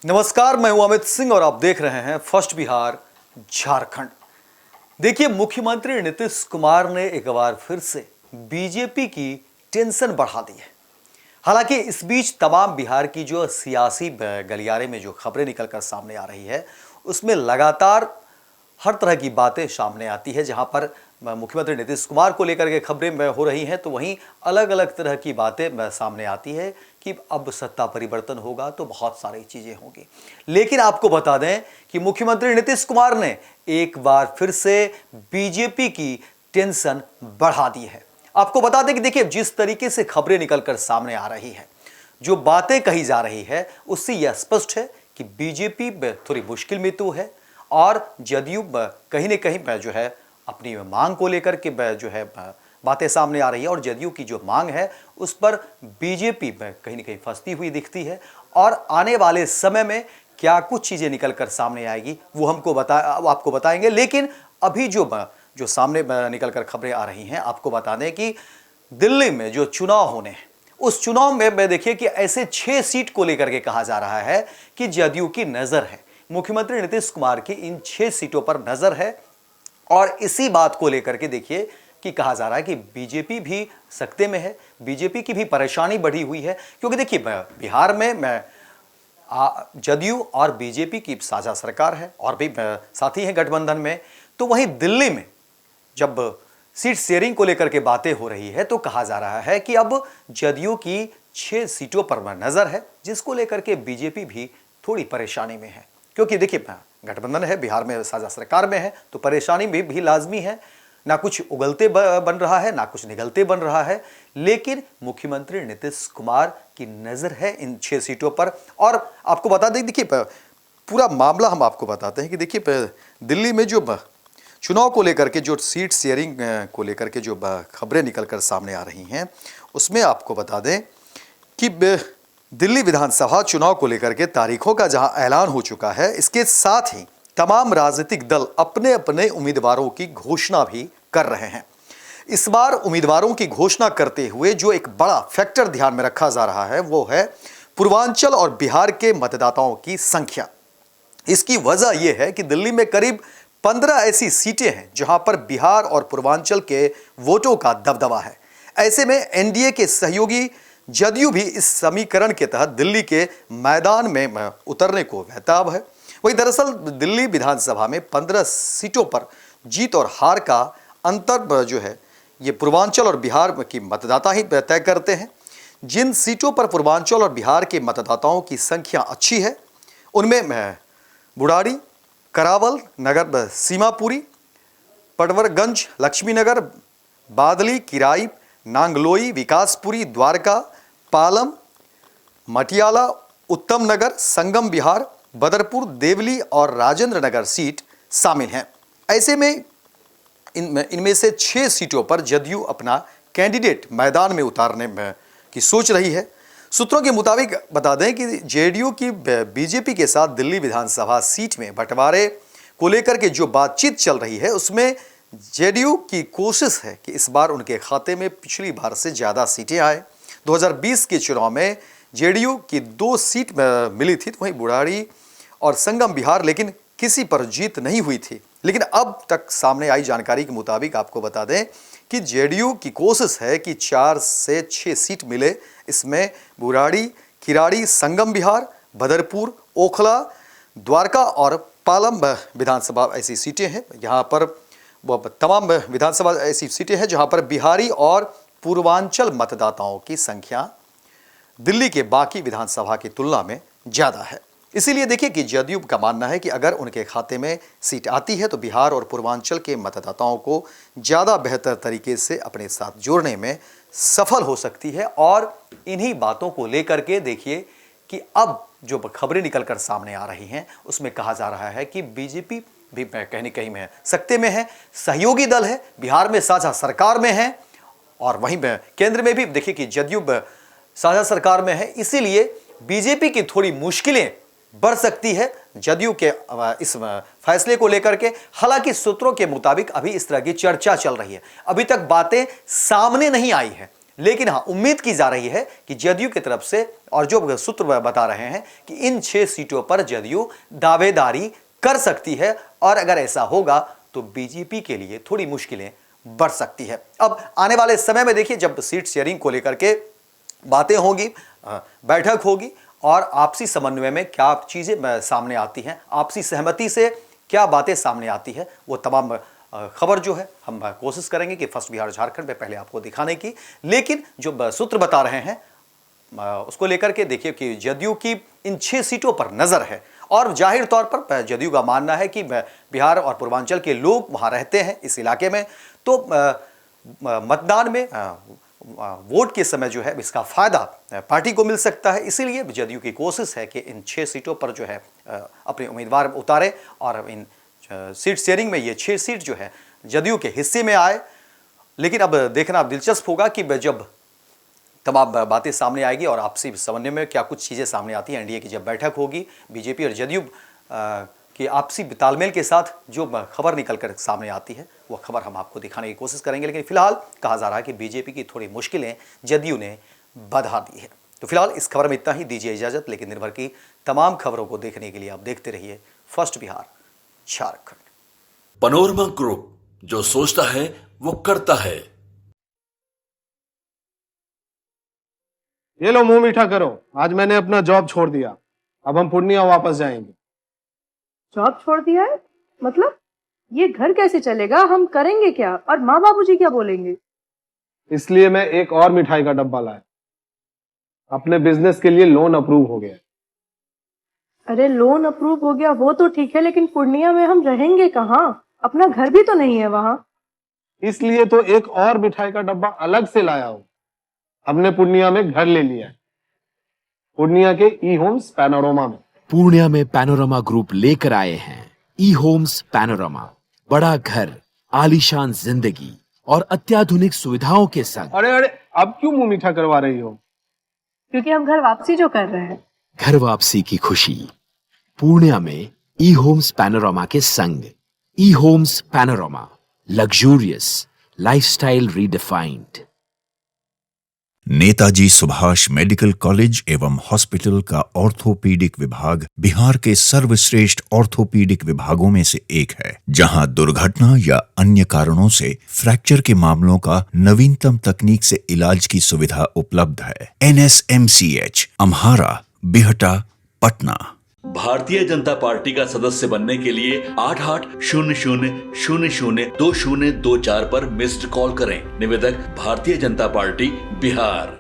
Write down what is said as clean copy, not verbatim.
नमस्कार, मैं हूं अमित सिंह और आप देख रहे हैं फर्स्ट बिहार झारखंड। देखिए, मुख्यमंत्री नीतीश कुमार ने एक बार फिर से बीजेपी की टेंशन बढ़ा दी है। हालांकि इस बीच तमाम बिहार की जो सियासी गलियारे में जो खबरें निकलकर सामने आ रही है, उसमें लगातार हर तरह की बातें सामने आती है। जहां पर मुख्यमंत्री नीतीश कुमार को लेकर के खबरें हो रही हैं, तो वहीं अलग अलग तरह की बातें सामने आती है कि अब सत्ता परिवर्तन होगा तो बहुत सारी चीजें होंगी। लेकिन आपको बता दें कि मुख्यमंत्री नीतीश कुमार ने एक बार फिर से बीजेपी की टेंशन बढ़ा दी है। आपको बता दें कि देखिए, जिस तरीके से खबरें निकलकर सामने आ रही है, जो बातें कही जा रही है, उससे यह स्पष्ट है कि बीजेपी थोड़ी मुश्किल में तो है और जदयू कहीं न कहीं जो है अपनी मांग को लेकर के जो है बातें सामने आ रही है और जदयू की जो मांग है उस पर बीजेपी कहीं न कहीं फंसती हुई दिखती है। और आने वाले समय में क्या कुछ चीज़ें निकल कर सामने आएगी वो आपको बताएंगे। लेकिन अभी जो सामने निकल कर खबरें आ रही हैं, आपको बता दें कि दिल्ली में जो चुनाव होने हैं, उस चुनाव में देखिए कि ऐसे 6 सीट को लेकर के कहा जा रहा है कि जदयू की नज़र है, मुख्यमंत्री नीतीश कुमार की इन 6 सीटों पर नज़र है। और इसी बात को लेकर के देखिए कि कहा जा रहा है कि बीजेपी भी सकते में है, बीजेपी की भी परेशानी बढ़ी हुई है। क्योंकि देखिए, बिहार में जदयू और बीजेपी की साझा सरकार है और भी साथी हैं गठबंधन में। तो वहीं दिल्ली में जब सीट शेयरिंग को लेकर के बातें हो रही है, तो कहा जा रहा है कि अब जदयू की 6 सीटों पर नजर है, जिसको लेकर के बीजेपी भी थोड़ी परेशानी में है। क्योंकि देखिए, गठबंधन है, बिहार में साझा सरकार में है, तो परेशानी भी लाजमी है। ना कुछ उगलते बन रहा है, ना कुछ निगलते बन रहा है। लेकिन मुख्यमंत्री नीतीश कुमार की नजर है इन 6 सीटों पर। और आपको बता दें, देखिए पूरा मामला हम आपको बताते हैं कि देखिए, दिल्ली में जो चुनाव को लेकर के जो सीट शेयरिंग को लेकर के जो खबरें निकल कर सामने आ रही हैं, उसमें आपको बता दें कि दिल्ली विधानसभा चुनाव को लेकर के तारीखों का जहां ऐलान हो चुका है, इसके साथ ही तमाम राजनीतिक दल अपने अपने उम्मीदवारों की घोषणा भी कर रहे हैं। इस बार उम्मीदवारों की घोषणा करते हुए जो एक बड़ा फैक्टर ध्यान में रखा जा रहा है, वो है पूर्वांचल और बिहार के मतदाताओं की संख्या। इसकी वजह यह है कि दिल्ली में करीब 15 ऐसी सीटें हैं जहां पर बिहार और पूर्वांचल के वोटों का दबदबा है। ऐसे में एनडीए के सहयोगी जदयू भी इस समीकरण के तहत दिल्ली के मैदान में उतरने को बेताब है। वही दरअसल दिल्ली विधानसभा में 15 सीटों पर जीत और हार का अंतर जो है, ये पूर्वांचल और बिहार की मतदाता ही तय करते हैं। जिन सीटों पर पूर्वांचल और बिहार के मतदाताओं की संख्या अच्छी है, उनमें बुढ़ारी, करावल, नगर सीमापुरी, पटवरगंज, लक्ष्मीनगर, बादली, किराई, नांगलोई, विकासपुरी, द्वारका, पालम, मटियाला, उत्तम नगर, संगम बिहार, बदरपुर, देवली और राजेंद्र नगर सीट शामिल हैं। ऐसे में इनमें से 6 सीटों पर जदयू अपना कैंडिडेट मैदान में उतारने की सोच रही है। सूत्रों के मुताबिक बता दें कि जेडीयू की बीजेपी के साथ दिल्ली विधानसभा सीट में बंटवारे को लेकर के जो बातचीत चल रही है, उसमें जेडीयू की कोशिश है कि इस बार उनके खाते में पिछली बार से ज़्यादा सीटें आए। 2020 के चुनाव में जेडीयू की 2 सीट मिली थी, तो वहीं बुढ़ारी और संगम बिहार, लेकिन किसी पर जीत नहीं हुई थी। लेकिन अब तक सामने आई जानकारी के मुताबिक आपको बता दें कि जेडीयू की कोशिश है कि 4 से 6 सीट मिले। इसमें बुढ़ारी, किराड़ी, संगम बिहार, बदरपुर, ओखला, द्वारका और पालम विधानसभा ऐसी सीटें हैं। यहाँ पर तमाम विधानसभा ऐसी सीटें हैं जहाँ पर बिहारी और पूर्वांचल मतदाताओं की संख्या दिल्ली के बाकी विधानसभा की तुलना में ज़्यादा है। इसीलिए देखिए कि जदयू का मानना है कि अगर उनके खाते में सीट आती है तो बिहार और पूर्वांचल के मतदाताओं को ज़्यादा बेहतर तरीके से अपने साथ जोड़ने में सफल हो सकती है। और इन्हीं बातों को लेकर के देखिए कि अब जो खबरें निकल कर सामने आ रही हैं, उसमें कहा जा रहा है कि बीजेपी भी कहीं न कहीं में सकते में है, सहयोगी दल है, बिहार में साझा सरकार में है और वहीं केंद्र में भी देखिए कि जदयू साझा सरकार में है। इसीलिए बीजेपी की थोड़ी मुश्किलें बढ़ सकती है जदयू के इस फैसले को लेकर के। हालांकि सूत्रों के मुताबिक अभी इस तरह की चर्चा चल रही है, अभी तक बातें सामने नहीं आई है। लेकिन हाँ, उम्मीद की जा रही है कि जदयू की तरफ से, और जो सूत्र बता रहे हैं कि इन 6 सीटों पर जदयू दावेदारी कर सकती है, और अगर ऐसा होगा तो बीजेपी के लिए थोड़ी मुश्किलें बढ़ सकती है। अब आने वाले समय में देखिए, जब सीट शेयरिंग को लेकर के बातें होंगी, बैठक होगी, और आपसी समन्वय में क्या चीजें सामने आती हैं, आपसी सहमति से क्या बातें सामने आती है, वो तमाम खबर जो है हम कोशिश करेंगे कि फर्स्ट बिहार झारखंड में पहले आपको दिखाने की। लेकिन जो सूत्र बता रहे हैं उसको लेकर के देखिए कि जदयू की इन 6 सीटों पर नजर है, और जाहिर तौर पर जदयू का मानना है कि बिहार और पूर्वांचल के लोग वहां रहते हैं इस इलाके में, तो मतदान में वोट के समय जो है इसका फायदा पार्टी को मिल सकता है। इसीलिए जदयू की कोशिश है कि इन 6 सीटों पर जो है अपने उम्मीदवार उतारे, और इन सीट शेयरिंग में ये 6 सीट जो है जदयू के हिस्से में आए। लेकिन अब देखना दिलचस्प होगा कि जब तमाम बातें सामने आएगी और आपसी समन्वय में क्या कुछ चीज़ें सामने आती हैं। एनडीए की जब बैठक होगी, बीजेपी और जदयू की आपसी तालमेल के साथ जो खबर निकल कर सामने आती है, वो खबर हम आपको दिखाने की कोशिश करेंगे। लेकिन फिलहाल कहा जा रहा है कि बीजेपी की थोड़ी मुश्किलें जदयू ने बढ़ा दी है। तो फिलहाल इस खबर में इतना ही, दीजिए इजाजत। लेकिन दिन भर की तमाम खबरों को देखने के लिए आप देखते रहिए first Bihar Jharkhand. Panorama group, जो सोचता है वो करता है। ये लो, मुंह मीठा करो। आज मैंने अपना जॉब छोड़ दिया, अब हम पूर्णिया वापस जाएंगे। जॉब छोड़ दिया है? मतलब ये घर कैसे चलेगा? हम करेंगे क्या? और माँ बाबूजी क्या बोलेंगे? इसलिए मैं एक और मिठाई का डब्बा लाया। अपने बिजनेस के लिए लोन अप्रूव हो गया। अरे लोन अप्रूव हो गया वो तो ठीक है, लेकिन पूर्णिया में हम रहेंगे कहाँ? अपना घर भी तो नहीं है वहाँ। इसलिए तो एक और मिठाई का डब्बा अलग से लाया हूँ। हमने पूर्णिया में घर ले लिया है, पूर्णिया के ई होम्स पैनोरमा में। पूर्णिया में पैनोरमा ग्रुप लेकर आए हैं ई होम्स पैनोरमा। बड़ा घर, आलीशान जिंदगी और अत्याधुनिक सुविधाओं के संग। अरे अरे, अब क्यों मुंह मीठा करवा रही हो? क्योंकि हम घर वापसी जो कर रहे हैं। घर वापसी की खुशी पूर्णिया में ई होम्स पैनोरमा के संग। E homes panorama, luxurious lifestyle redefined. Netaji Subhash medical college एवं हॉस्पिटल का ऑर्थोपीडिक विभाग बिहार के सर्वश्रेष्ठ ऑर्थोपीडिक विभागों में से एक है, जहां दुर्घटना या अन्य कारणों से फ्रैक्चर के मामलों का नवीनतम तकनीक से इलाज की सुविधा उपलब्ध है। NSMCH, अम्हारा, बिहटा, पटना। भारतीय जनता पार्टी का सदस्य बनने के लिए 8800002024 पर मिस्ड कॉल करें। निवेदक भारतीय जनता पार्टी बिहार।